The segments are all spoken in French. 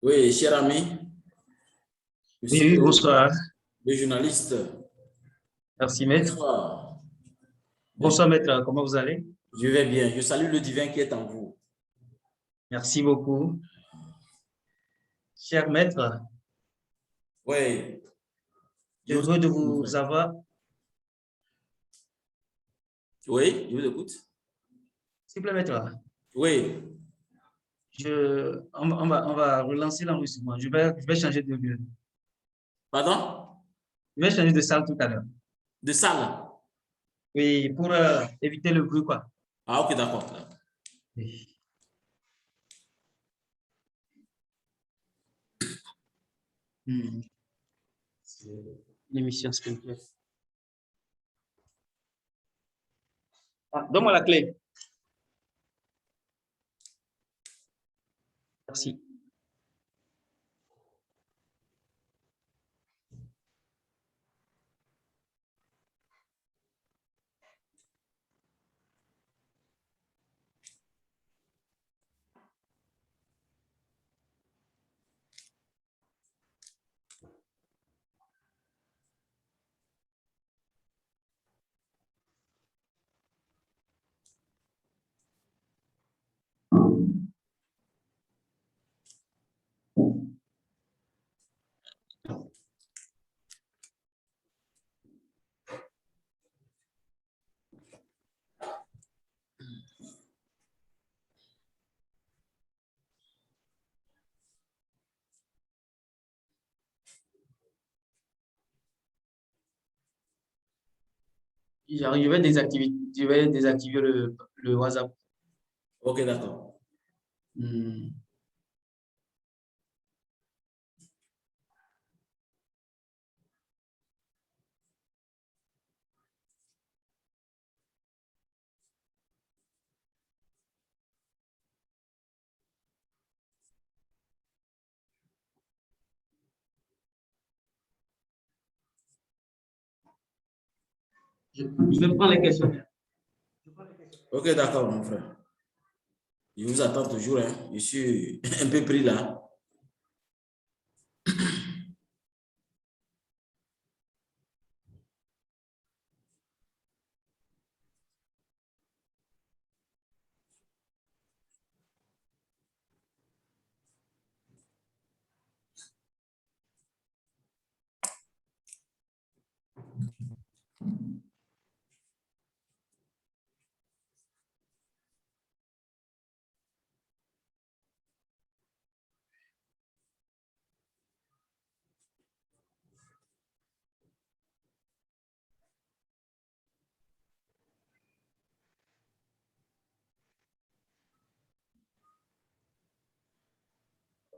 Oui, cher ami, monsieur Oui, bonsoir. le journaliste, Merci, maître. bonsoir. Bonsoir, maître. Comment vous allez? Je vais bien. Je salue le divin qui est en vous. Merci beaucoup. Cher maître, Oui, je vous heureux de écoute, mon vous frère. avoir. Oui, je vous écoute. S'il vous plaît, maître, Oui, on va relancer l'enregistrement. Je vais changer de lieu. pardon? Je vais changer de salle tout à l'heure. De salle. Oui, pour éviter le bruit, quoi. Ah, ok, d'accord. Oui. Hmm. C'est une émission spirituelle. Ah, donne-moi la clé. Merci. Je vais désactiver le WhatsApp. Ok, d'accord. Hmm. Je vais prendre les questions. Ok, d'accord, mon frère. Je vous attends toujours, hein. Je suis un peu pris là.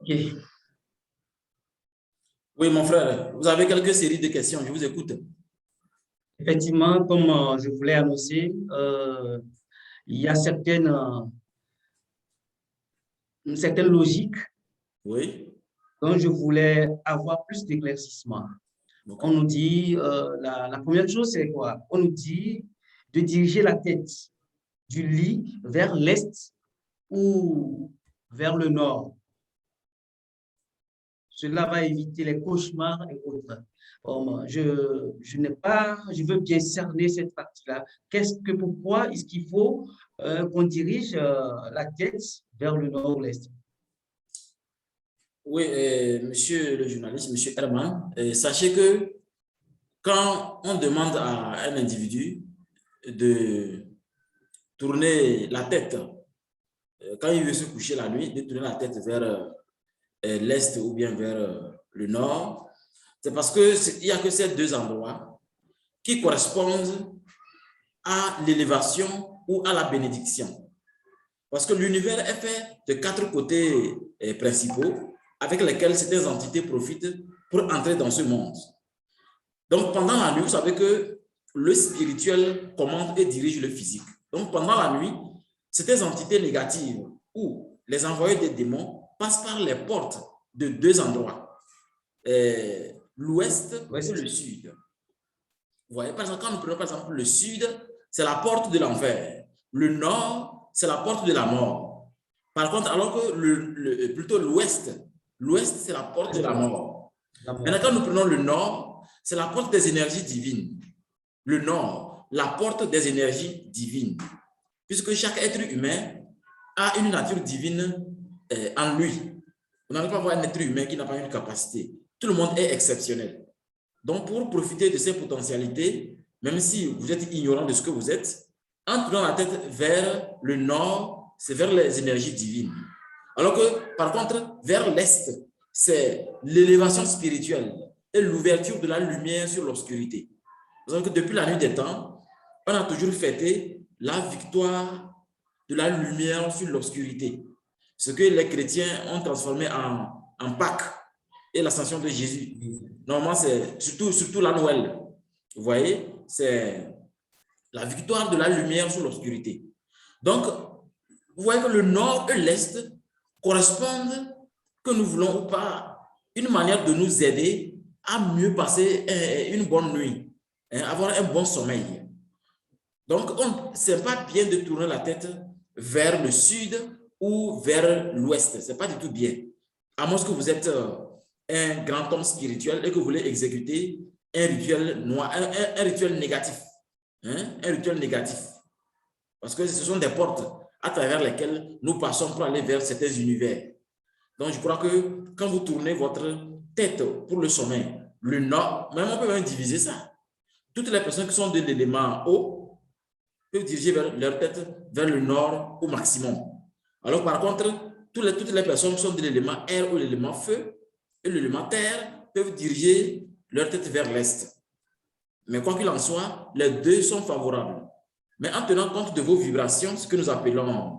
Ok. Oui, mon frère, vous avez quelques séries de questions. Je vous écoute. Effectivement, comme je voulais annoncer, il y a une certaine logique Oui, dont je voulais avoir plus d'éclaircissement. ok. On nous dit, la première chose, c'est quoi? On nous dit de diriger la tête du lit vers l'est ou vers le nord. Cela va éviter les cauchemars et autres. Bon, je veux bien cerner cette partie-là. Pourquoi est-ce qu'il faut qu'on dirige la tête vers le nord ou l'est? Oui, monsieur le journaliste, monsieur Herman, sachez que quand on demande à un individu de tourner la tête, quand il veut se coucher la nuit, de tourner la tête vers l'est ou bien vers le nord, c'est parce qu'il n'y a que ces deux endroits qui correspondent à l'élévation ou à la bénédiction. Parce que l'univers est fait de quatre côtés principaux avec lesquels ces entités profitent pour entrer dans ce monde. Donc, pendant la nuit, vous savez que le spirituel commande et dirige le physique. Donc, pendant la nuit, ces entités négatives ou les envoyés des démons passent par les portes de deux endroits, l'ouest et le sud. Vous voyez, par exemple, quand nous prenons par exemple le sud, c'est la porte de l'enfer. Le nord, c'est la porte de la mort. Par contre, alors que plutôt l'ouest, L'ouest, c'est la porte de la mort. La mort. Maintenant, quand nous prenons le nord, c'est la porte des énergies divines. Le nord, la porte des énergies divines. Puisque chaque être humain a une nature divine en lui. Vous n'allez pas voir un être humain qui n'a pas une capacité. Tout le monde est exceptionnel. Donc, pour profiter de ces potentialités, même si vous êtes ignorant de ce que vous êtes, en tournant la tête vers le nord, c'est vers les énergies divines. Alors que, par contre, vers l'est, c'est l'élévation spirituelle et l'ouverture de la lumière sur l'obscurité. Vous savez que depuis la nuit des temps, on a toujours fêté la victoire de la lumière sur l'obscurité. Ce que les chrétiens ont transformé en Pâques et l'ascension de Jésus. Normalement, c'est surtout la Noël. Vous voyez, c'est la victoire de la lumière sur l'obscurité. Donc, vous voyez que le nord et l'est correspondent, que nous voulons ou pas, une manière de nous aider à mieux passer une bonne nuit, avoir un bon sommeil. Donc, ce n'est pas bien de tourner la tête vers le sud ou vers l'ouest. Ce n'est pas du tout bien. À moins que vous êtes un grand homme spirituel et que vous voulez exécuter un rituel noir, un rituel négatif. Un rituel négatif. Parce que ce sont des portes à travers lesquelles nous passons pour aller vers certains univers. Donc, je crois que quand vous tournez votre tête pour le sommeil, le nord, même on peut même diviser ça. Toutes les personnes qui sont de l'élément eau peuvent diriger leur tête vers le nord au maximum. Alors, par contre, toutes les personnes qui sont de l'élément air ou l'élément feu et l'élément terre peuvent diriger leur tête vers l'est. Mais quoi qu'il en soit, les deux sont favorables. Mais en tenant compte de vos vibrations, ce que nous appelons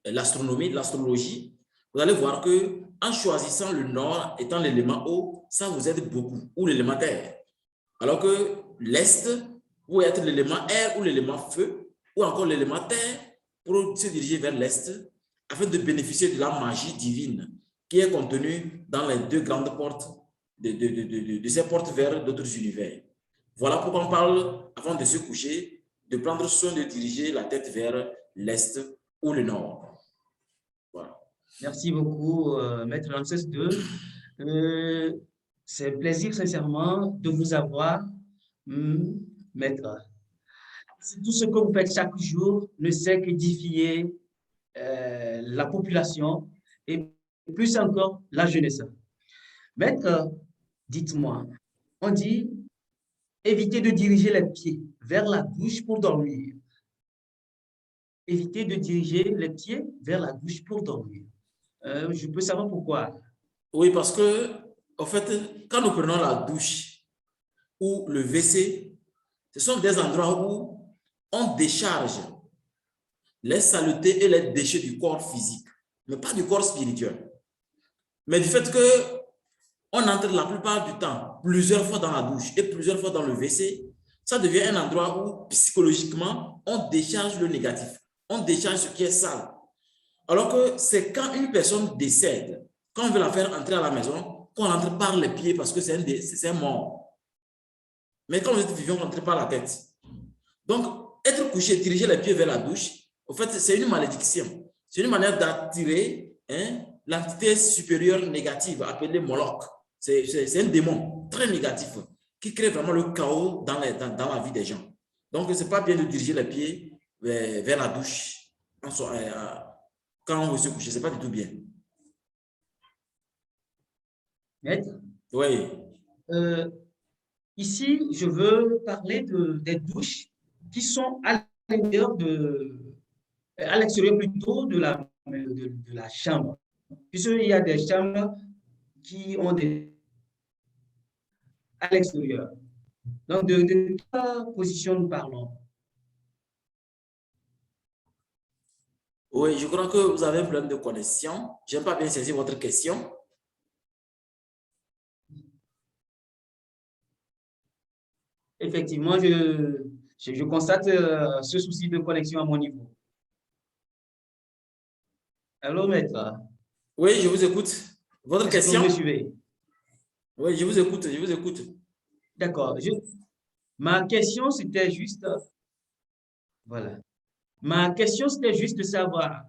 l'astronomie, l'astrologie, vous allez voir que en choisissant le nord étant l'élément eau, ça vous aide beaucoup, ou l'élément terre. Alors que l'est, vous être l'élément air ou l'élément feu, ou encore l'élément terre, pour se diriger vers l'est, afin de bénéficier de la magie divine qui est contenue dans les deux grandes portes de ces portes vers d'autres univers. Voilà pourquoi on parle, avant de se coucher, de prendre soin de diriger la tête vers l'est ou le nord. Voilà. Merci beaucoup, Maître Ramsès II. C'est un plaisir, sincèrement, de vous avoir, Maître. Tout ce que vous faites chaque jour ne sait qu'édifier la population et plus encore la jeunesse. Maître, dites-moi, on dit éviter de diriger les pieds vers la douche pour dormir. Éviter de diriger les pieds vers la douche pour dormir. Je peux savoir pourquoi. Oui, parce que, en fait, quand nous prenons la douche ou le WC, ce sont des endroits où on décharge les saletés et les déchets du corps physique, mais pas du corps spirituel. Mais du fait que on entre la plupart du temps plusieurs fois dans la douche et plusieurs fois dans le WC, ça devient un endroit où psychologiquement, on décharge le négatif, on décharge ce qui est sale. Alors que c'est quand une personne décède, quand on veut la faire entrer à la maison, qu'on entre par les pieds parce que c'est un mort. Mais quand vous êtes vivant, on entre par la tête. Donc, être couché, diriger les pieds vers la douche, en fait, c'est une malédiction. C'est une manière d'attirer l'entité supérieure négative appelée Moloch. C'est un démon très négatif qui crée vraiment le chaos dans la vie des gens. Donc, ce n'est pas bien de diriger les pieds vers la douche quand on veut se coucher. Ce n'est pas du tout bien. Maître, Oui. Ici, je veux parler des douches qui sont à l'extérieur plutôt de la chambre. Puisqu'il y a des chambres qui ont à l'extérieur. Donc, de quelle position nous parlons? Oui, je crois que vous avez un problème de connexion. Je n'ai pas bien saisi votre question. Effectivement, je constate ce souci de connexion à mon niveau. Allô, maître? Oui, je vous écoute. Votre question? Vous me suivez? Oui, je vous écoute, je vous écoute. D'accord. Ma question, c'était juste... Voilà. Ma question, c'était juste de savoir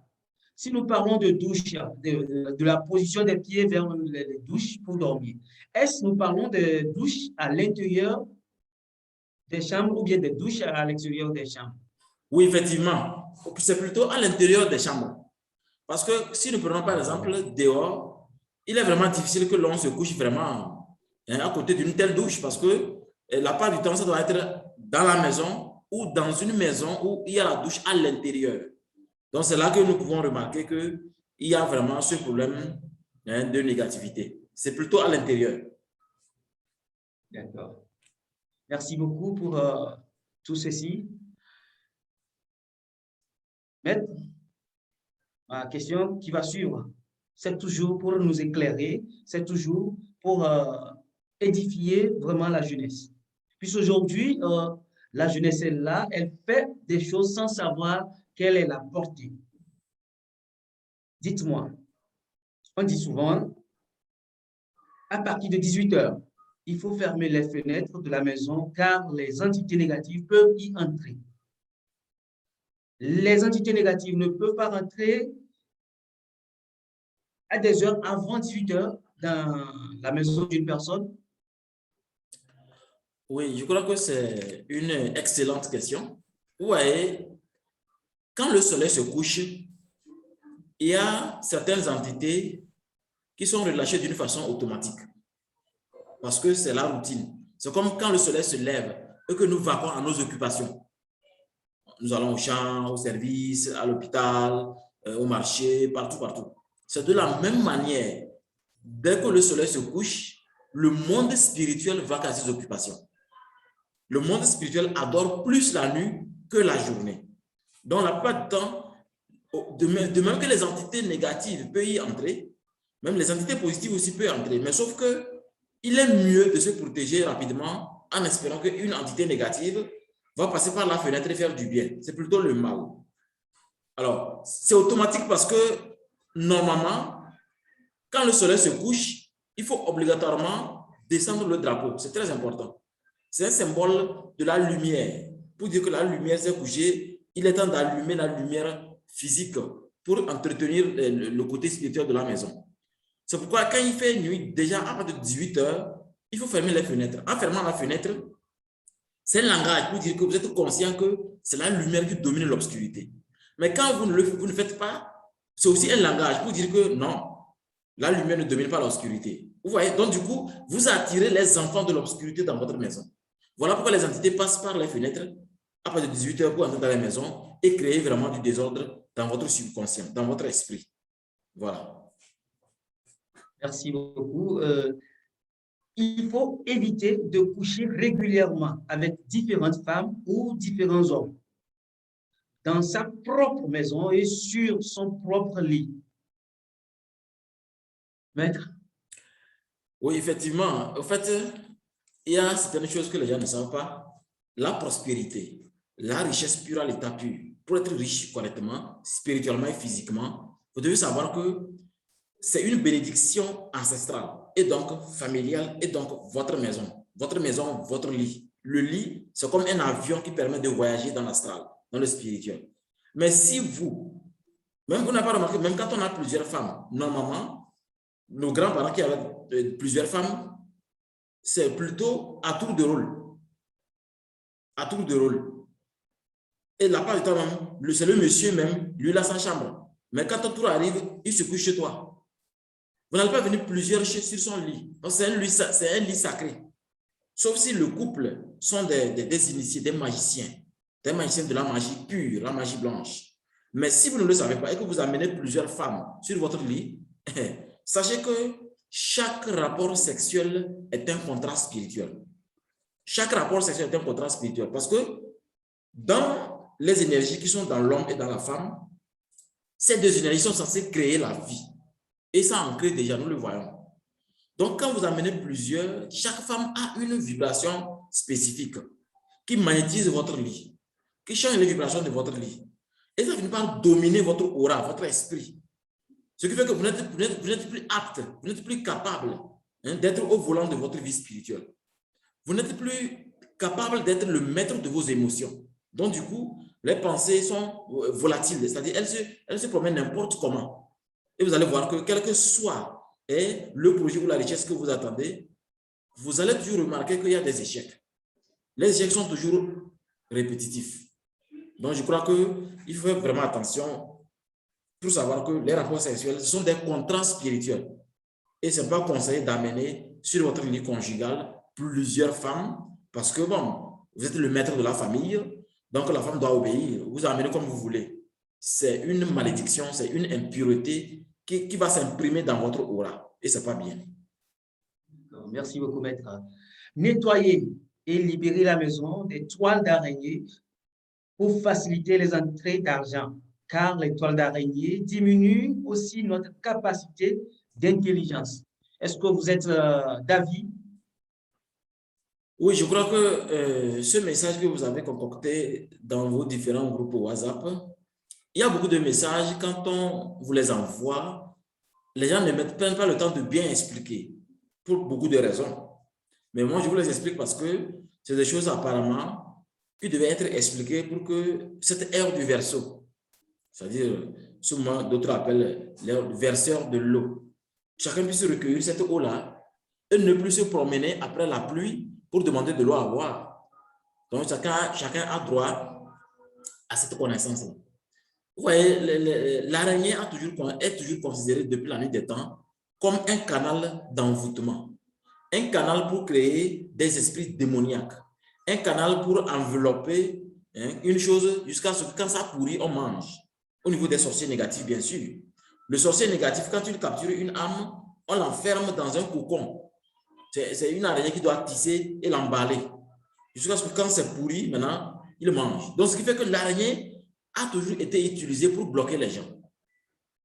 si nous parlons de douche, de la position des pieds vers les douches pour dormir, est-ce que nous parlons de douches à l'intérieur des chambres ou bien des douches à l'extérieur des chambres? Oui, effectivement, c'est plutôt à l'intérieur des chambres. Parce que si nous prenons par exemple dehors, il est vraiment difficile que l'on se couche vraiment à côté d'une telle douche parce que la part du temps, ça doit être dans la maison ou dans une maison où il y a la douche à l'intérieur. Donc, c'est là que nous pouvons remarquer qu'il y a vraiment ce problème de négativité. C'est plutôt à l'intérieur. D'accord. Merci beaucoup pour tout ceci. Maître, ma question qui va suivre, c'est toujours pour nous éclairer, c'est toujours pour édifier vraiment la jeunesse. Puisqu'aujourd'hui, la jeunesse est là, elle fait des choses sans savoir quelle est la portée. Dites-moi, on dit souvent, à partir de 18 heures, il faut fermer les fenêtres de la maison car les entités négatives peuvent y entrer. Les entités négatives ne peuvent pas rentrer à des heures avant 18 heures dans la maison d'une personne. Oui, je crois que c'est une excellente question. Vous voyez, quand le soleil se couche, il y a certaines entités qui sont relâchées d'une façon automatique parce que c'est la routine. C'est comme quand le soleil se lève et que nous vaquons à nos occupations. Nous allons au champ, au service, à l'hôpital, au marché, partout, partout. C'est de la même manière, dès que le soleil se couche, le monde spirituel va à ses occupations. Le monde spirituel adore plus la nuit que la journée. Donc, la plupart du temps, de même que les entités négatives peuvent y entrer, même les entités positives aussi peuvent entrer. Mais sauf que il est mieux de se protéger rapidement en espérant qu'une entité négative va passer par la fenêtre et faire du bien. C'est plutôt le mal. Alors, c'est automatique parce que normalement, quand le soleil se couche, il faut obligatoirement descendre le drapeau. C'est très important. C'est un symbole de la lumière. Pour dire que la lumière s'est couchée, il est temps d'allumer la lumière physique pour entretenir le côté spirituel de la maison. C'est pourquoi quand il fait nuit, déjà à partir de 18 heures, il faut fermer les fenêtres. En fermant la fenêtre, c'est un langage pour dire que vous êtes conscient que c'est la lumière qui domine l'obscurité. Mais quand vous ne le faites pas, c'est aussi un langage pour dire que non, la lumière ne domine pas l'obscurité. Vous voyez, donc du coup, vous attirez les enfants de l'obscurité dans votre maison. Voilà pourquoi les entités passent par les fenêtres à partir de 18 heures pour entrer dans la maison et créer vraiment du désordre dans votre subconscient, dans votre esprit. Voilà. Merci beaucoup. Il faut éviter de coucher régulièrement avec différentes femmes ou différents hommes dans sa propre maison et sur son propre lit. Maître? Oui, effectivement. En fait, il y a certaines choses que les gens ne savent pas. La prospérité, la richesse pure à l'état pur. Pour être riche correctement, spirituellement et physiquement, vous devez savoir que c'est une bénédiction ancestrale et donc familiale et donc votre maison, votre lit. Le lit, c'est comme un avion qui permet de voyager dans l'astral, dans le spirituel. Mais si vous, même vous n'avez pas remarqué, même quand on a plusieurs femmes, normalement, nos grands-parents qui avaient plusieurs femmes, c'est plutôt à tour de rôle. À tour de rôle. Et la part du temps même, c'est le monsieur même, lui, il a sa chambre. Mais quand ton tour arrive, il se couche chez toi. Vous n'allez pas venir plusieurs sur son lit. C'est un lit sacré. Sauf si le couple sont des initiés, des magiciens de la magie pure, la magie blanche. Mais si vous ne le savez pas et que vous amenez plusieurs femmes sur votre lit, sachez que chaque rapport sexuel est un contrat spirituel. Chaque rapport sexuel est un contrat spirituel. Parce que dans les énergies qui sont dans l'homme et dans la femme, ces deux énergies sont censées créer la vie. Et ça en crée déjà, nous le voyons. Donc, quand vous amenez plusieurs, chaque femme a une vibration spécifique qui magnétise votre lit, qui change les vibrations de votre lit. Et ça finit par dominer votre aura, votre esprit. Ce qui fait que vous n'êtes plus apte, vous n'êtes plus capable d'être au volant de votre vie spirituelle. Vous n'êtes plus capable d'être le maître de vos émotions. Donc, du coup, Les pensées sont volatiles, c'est-à-dire elles se promènent n'importe comment. Et vous allez voir que quel que soit le projet ou la richesse que vous attendez, vous allez toujours remarquer qu'il y a des échecs. Les échecs sont toujours répétitifs. Donc, je crois qu'il faut faire vraiment attention pour savoir que les rapports sexuels sont des contrats spirituels. Et ce n'est pas conseillé d'amener sur votre ligne conjugale plusieurs femmes parce que, bon, vous êtes le maître de la famille, donc la femme doit obéir. Vous amenez comme vous voulez. C'est une malédiction, c'est une impureté qui va s'imprimer dans votre aura. Et ce n'est pas bien. Merci beaucoup, maître. Nettoyer et libérer la maison des toiles d'araignée pour faciliter les entrées d'argent, car les toiles d'araignée diminuent aussi notre capacité d'intelligence. Est-ce que vous êtes d'avis? Oui, je crois que ce message que vous avez concocté dans vos différents groupes WhatsApp, il y a beaucoup de messages, quand on vous les envoie, les gens ne prennent pas le temps de bien expliquer, pour beaucoup de raisons. Mais moi, je vous les explique parce que c'est des choses apparemment qui devaient être expliquées pour que cette ère du verseau, c'est-à-dire ce que d'autres appellent l'ère du verseur de l'eau, chacun puisse recueillir cette eau-là et ne plus se promener après la pluie pour demander de l'eau à boire. Donc, chacun a droit à cette connaissance-là. Vous voyez, l'araignée est toujours considérée depuis la nuit des temps comme un canal d'envoûtement, un canal pour créer des esprits démoniaques, un canal pour envelopper une chose jusqu'à ce que quand ça pourrit, on mange. Au niveau des sorciers négatifs, bien sûr. Le sorcier négatif, quand il capture une âme, on l'enferme dans un cocon. C'est une araignée qui doit tisser et l'emballer. Jusqu'à ce que quand c'est pourri, maintenant, il mange. Donc, ce qui fait que l'araignée a toujours été utilisée pour bloquer les gens.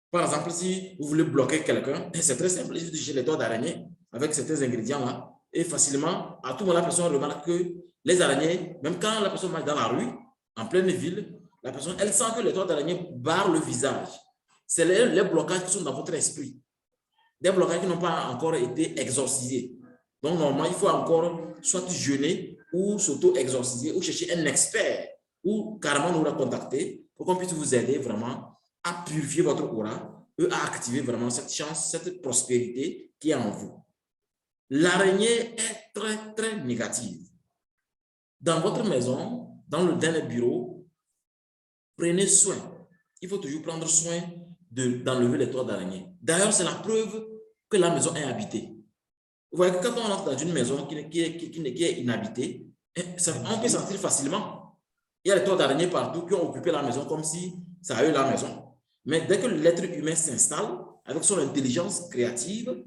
Par exemple, si vous voulez bloquer quelqu'un, c'est très simple. Il suffit de toucher les toits d'araignée avec certains ingrédients-là. Et facilement, à tout moment, la personne remarque que les araignées, même quand la personne marche dans la rue, en pleine ville, la personne, elle sent que les toits d'araignée barrent le visage. C'est les blocages qui sont dans votre esprit. Des blocages qui n'ont pas encore été exorcisés. Donc, normalement, il faut encore soit jeûner ou s'auto-exorciser ou chercher un expert ou carrément nous recontacter pour qu'on puisse vous aider vraiment à purifier votre aura et à activer vraiment cette chance, cette prospérité qui est en vous. L'araignée est très, très négative. Dans votre maison, dans le dernier bureau, prenez soin. Il faut toujours prendre soin d'enlever les toits d'araignée. D'ailleurs, c'est la preuve que la maison est habitée. Vous voyez que quand on entre dans une maison qui est inhabitée, on peut sentir facilement. Il y a les toits d'araignée partout qui ont occupé la maison comme si ça a eu la maison. Mais dès que l'être humain s'installe avec son intelligence créative,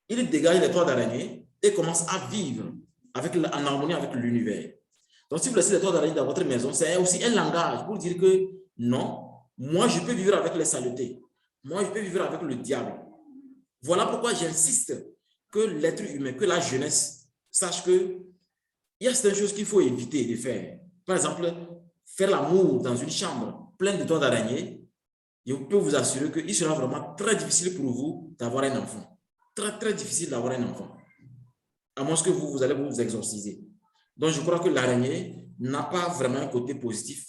il dégage les toits d'araignée et commence à vivre en harmonie avec l'univers. Donc, si vous laissez les toits d'araignée dans votre maison, c'est aussi un langage pour dire que non, moi, je peux vivre avec les saletés. Moi, je peux vivre avec le diable. Voilà pourquoi j'insiste que l'être humain, que la jeunesse sache qu'il y a certaines choses qu'il faut éviter de faire. Par exemple, faire l'amour dans une chambre pleine de toits d'araignée, je peux vous assurer qu'il sera vraiment très difficile pour vous d'avoir un enfant. Très, très difficile d'avoir un enfant. À moins que vous allez vous exorciser. Donc, je crois que l'araignée n'a pas vraiment un côté positif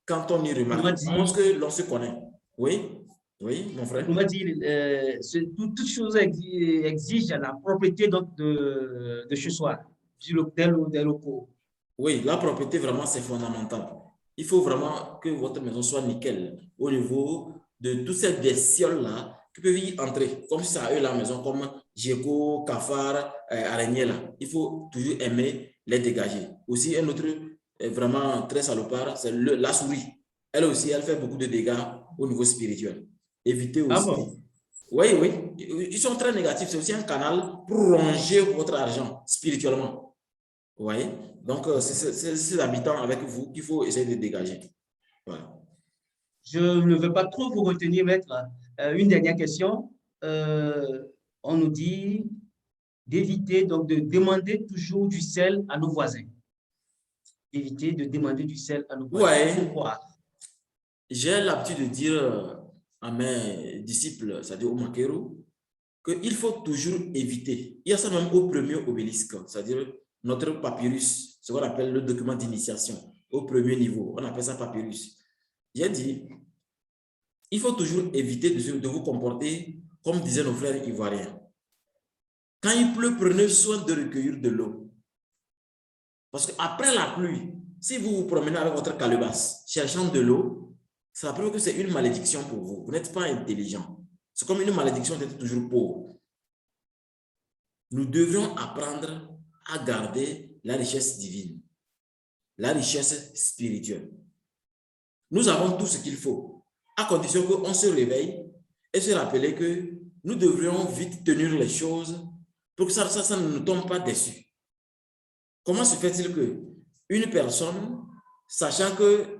quand on y remarque. À moins que l'on se connaît. Oui, oui, mon frère. On m'a dit, toute chose exige la propriété de chez soi, du hôtel ou des locaux. Oui, la propriété, vraiment, c'est fondamental. Il faut vraiment que votre maison soit nickel au niveau de toutes ces bestioles-là qui peuvent y entrer, comme si ça a eu la maison, comme gecko, cafard, araignée là. Il faut toujours aimer les dégager. Aussi, un autre vraiment très salopard, c'est la souris. Elle aussi, elle fait beaucoup de dégâts au niveau spirituel. Évitez aussi. Ah bon? Oui, oui. Ils sont très négatifs. C'est aussi un canal pour ronger votre argent spirituellement. Vous voyez? Donc, c'est ces habitants avec vous qu'il faut essayer de dégager. Voilà. Je ne veux pas trop vous retenir, maître. Une dernière question. On nous dit d'éviter donc de demander toujours du sel à nos voisins. Éviter de demander du sel à nos voisins. Ouais. Pourquoi? J'ai l'habitude de dire à mes disciples, c'est-à-dire au Makero, qu'il faut toujours éviter. Il y a ça même au premier obélisque, c'est-à-dire notre papyrus, ce qu'on appelle le document d'initiation. au premier niveau. On appelle ça papyrus. J'ai dit, il faut toujours éviter de vous comporter comme disaient nos frères ivoiriens. Quand il pleut, prenez soin de recueillir de l'eau. Parce qu'après la pluie, si vous vous promenez avec votre calebasse, cherchant de l'eau, ça prouve que c'est une malédiction pour vous. Vous n'êtes pas intelligent. C'est comme une malédiction d'être toujours pauvre. Nous devrions apprendre à garder la richesse divine, la richesse spirituelle. Nous avons tout ce qu'il faut, à condition qu'on se réveille et se rappeler que nous devrions vite tenir les choses pour que ça ne nous tombe pas dessus. Comment se fait-il que une personne, sachant que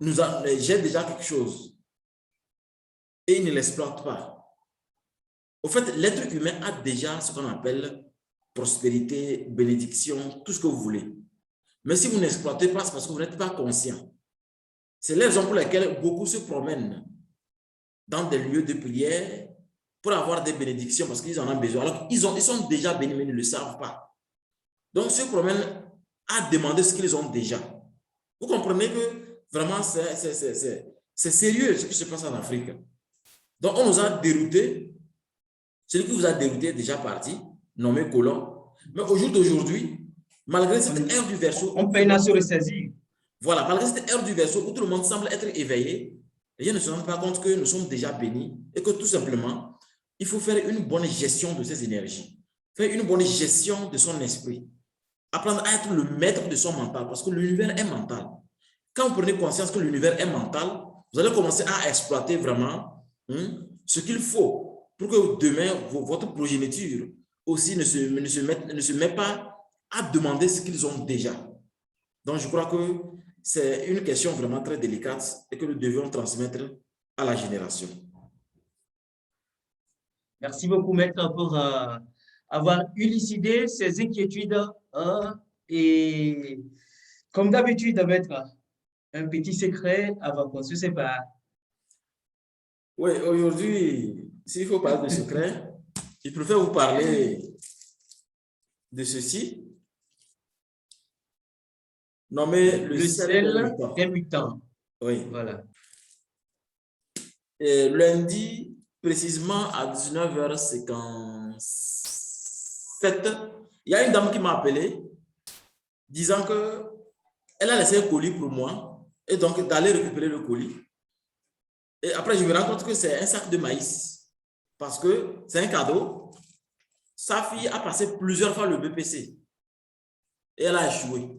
j'ai déjà quelque chose et il ne l'exploite pas? Au fait, l'être humain a déjà ce qu'on appelle prospérité, bénédiction, tout ce que vous voulez. Mais si vous n'exploitez pas, c'est parce que vous n'êtes pas conscient. C'est la raison pour laquelle beaucoup se promènent dans des lieux de prière pour avoir des bénédictions parce qu'ils en ont besoin. Alors ils sont déjà bénis, mais ils ne le savent pas. Donc, se promènent à demander ce qu'ils ont déjà. Vous comprenez que vraiment, c'est sérieux ce qui se passe en Afrique. Donc, on nous a déroutés. Celui qui vous a dérouté est déjà parti, nommé Colomb. Mais au jour d'aujourd'hui, malgré cette ère du Verseau, on peine à se ressaisir. Voilà, malgré cette ère du Verseau où tout le monde semble être éveillé, les gens ne se rendent pas compte que nous sommes déjà bénis et que tout simplement, il faut faire une bonne gestion de ses énergies, faire une bonne gestion de son esprit, apprendre à être le maître de son mental parce que l'univers est mental. Quand vous prenez conscience que l'univers est mental, vous allez commencer à exploiter vraiment ce qu'il faut pour que demain, votre progéniture aussi ne se met pas à demander ce qu'ils ont déjà. Donc, je crois que c'est une question vraiment très délicate et que nous devions transmettre à la génération. Merci beaucoup, maître, pour avoir élucidé ces inquiétudes. Et comme d'habitude, maître, un petit secret avant qu'on se sépare. Oui, aujourd'hui, s'il faut parler de secret, je préfère vous parler de ceci, nommé le sel des mutants. Oui. Voilà. Et lundi, précisément à 19h57, il y a une dame qui m'a appelé disant qu'elle a laissé un colis pour moi et donc d'aller récupérer le colis. Et après, je me rends compte que c'est un sac de maïs parce que c'est un cadeau. Sa fille a passé plusieurs fois le BPC et elle a échoué.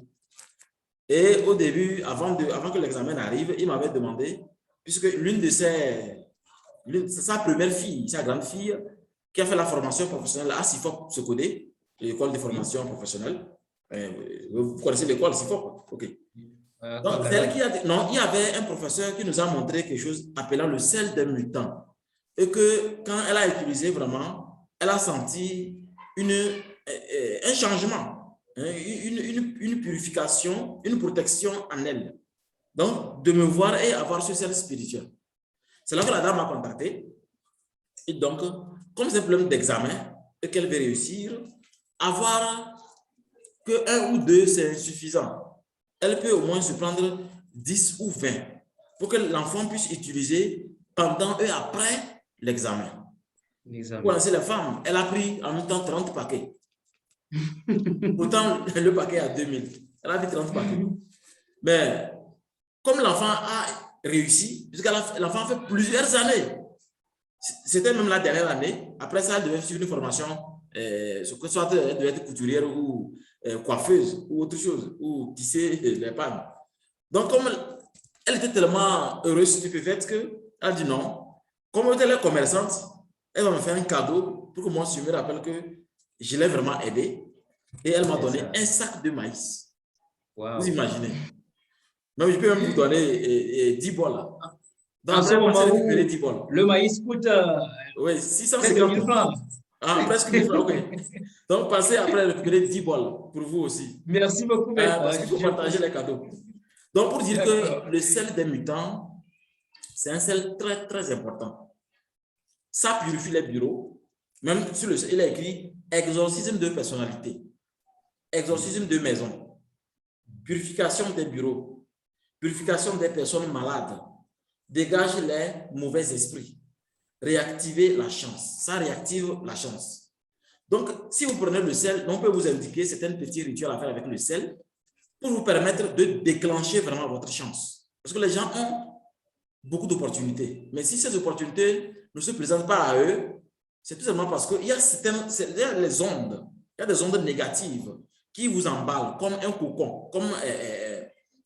Et au début, avant que l'examen arrive, il m'avait demandé, puisque sa première fille, sa grande fille, qui a fait la formation professionnelle à SIFOP, Socodé, l'école de formation professionnelle. Vous connaissez l'école SIFOP? OK. Donc, celle qui a dit, non, il y avait un professeur qui nous a montré quelque chose appelant le sel des mutants. Et que quand elle a utilisé vraiment, elle a senti un changement, une purification, une protection en elle. Donc, de me voir et avoir ce sel spirituel. C'est là que la dame m'a contacté. Et donc, comme c'est un problème d'examen et qu'elle veut réussir, avoir que 1 ou 2, c'est insuffisant. Elle peut au moins se prendre 10 ou 20 pour que l'enfant puisse utiliser pendant et après l'examen. Vous connaissez la femme, elle a pris en même temps 30 paquets. Pourtant, le paquet est à 2000. Elle a pris 30 paquets. Mais comme l'enfant a réussi, puisque l'enfant a fait plusieurs années, c'était même la dernière année, après ça, elle devait suivre une formation, soit elle devait être couturière ou coiffeuse ou autre chose, ou tisser les pannes. Donc, comme elle était tellement heureuse, stupéfaite, qu'elle a dit non. Comme elle est commerçante, elle va me faire un cadeau pour que moi, je me rappelle que je l'ai vraiment aidée. Et elle m'a donné un sac de maïs. Wow. Vous imaginez. Même, je peux même vous donner 10 bols. Dans ce moment où le maïs coûte oui, 650 francs. Ah, presque 1000 francs, ok. Donc, passez après récupérer 10 bols pour vous aussi. Merci beaucoup, maître. Parce qu'il faut partager les cadeaux. Donc, pour dire que le sel des mutants, c'est un sel très, très important. Ça purifie les bureaux. Même sur le sel, il a écrit exorcisme de personnalité, exorcisme de maison. purification des bureaux, purification des personnes malades, dégage les mauvais esprits, réactiver la chance. Ça réactive la chance. Donc, si vous prenez le sel, on peut vous indiquer certains petits rituels à faire avec le sel pour vous permettre de déclencher vraiment votre chance. Parce que les gens ont beaucoup d'opportunités. Mais si ces opportunités ne se présentent pas à eux, c'est tout simplement parce qu'il y a les ondes, il y a des ondes négatives qui vous emballent comme un cocon, comme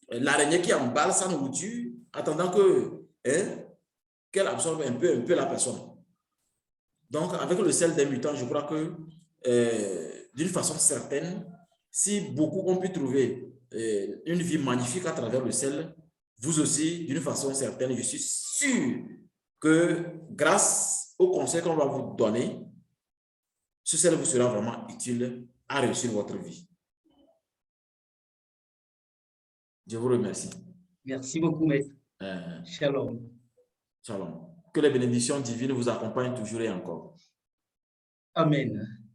l'araignée qui emballe sa nourriture, attendant qu'elle absorbe un peu la personne. Donc, avec le sel des mutants, je crois que d'une façon certaine, si beaucoup ont pu trouver une vie magnifique à travers le sel, vous aussi, d'une façon certaine, je suis sûr que grâce au conseil qu'on va vous donner, ce sel vous sera vraiment utile à réussir votre vie. Je vous remercie. Merci beaucoup, maître. Shalom. Shalom. Que les bénédictions divines vous accompagnent toujours et encore. Amen.